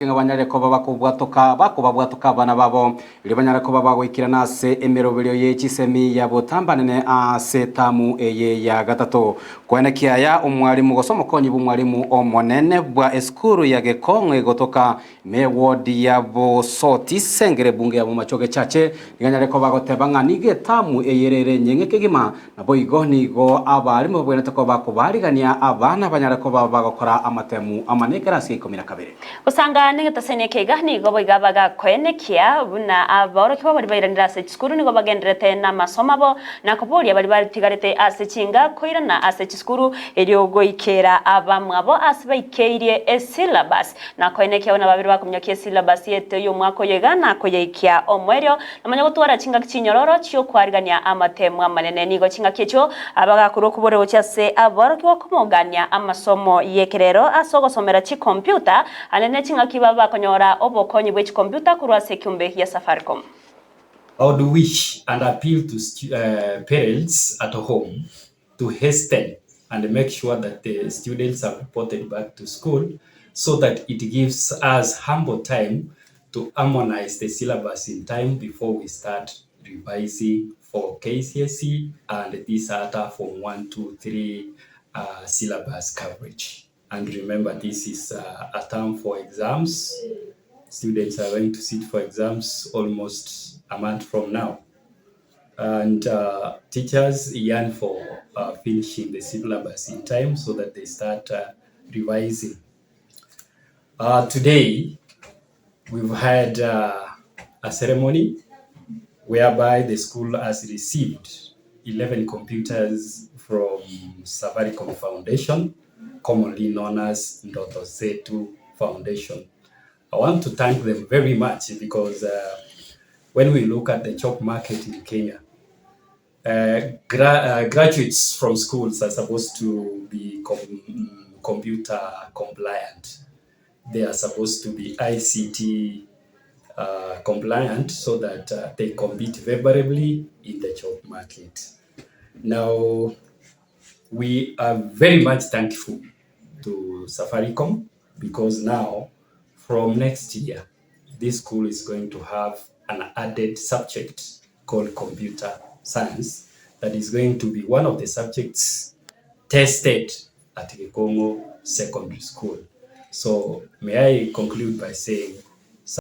Abanyareko bakubwatoka abana babo libanyareko babagwikira nase emerobero y'ekisemi ya botambanene setamu eye ya gatatu kwenekia ya umwalimu gosomo konyi bumwalimu omonene bwa eskuru ya Gekongwe gotoka mewodi ya Bosoti sengere bunge ya mumachoge chache liganyareko bagotebanga nigetamu eyerere nyengeke gima nabo igonigo abalimu bwenetako bakubarigania abana banyareko bagokora amatemu amanekera si 12 usanga ningetasene kega nigo boigabaga kwenekia buna aboro kiba bari bayiranira se skuru nigo bagenderete na masomo abo nakoboria bari baritigarete ase chinga koirana ase skuru eriogo ikera abamwabo asibaikeire syllabus na kwenekia ona babiri bakumyakie syllabus yete yo mwako yegana koyeikia omwerio namanya gutwara chinga kinyororo cyo kwarigania amatemu amanene nigo chinga kicho abaga kuro kubore cyase aboro kiba kumugania amasomo yekerero asogosomera chi computer anene chinga kibaba konyora obokonyi bwe computer kurwa sekumbe ya Safaricom. I would wish and appeal to parents at home to hasten and make sure that the students are reported back to school so that it gives us ample time to harmonize the syllabus in time before we start revising for KCSE and this other from 1, 2, 3 syllabus coverage. And remember, this is a term for exams. Students are going to sit for exams almost a month from now. And teachers yearn for finishing the syllabus in time so that they start revising. Today, we've had a ceremony whereby the school has received 11 computers from Safaricom Foundation, commonly known as Ndoto Zetu Foundation. I want to thank them very much because when we look at the job market in Kenya, graduates from schools are supposed to be computer compliant. They are supposed to be ICT compliant so that they compete favorably in the job market. Now, we are very much thankful to Safaricom because now, from next year, this school is going to have an added subject called computer science that is going to be one of the subjects tested at Gekongo Secondary School. So may I conclude by saying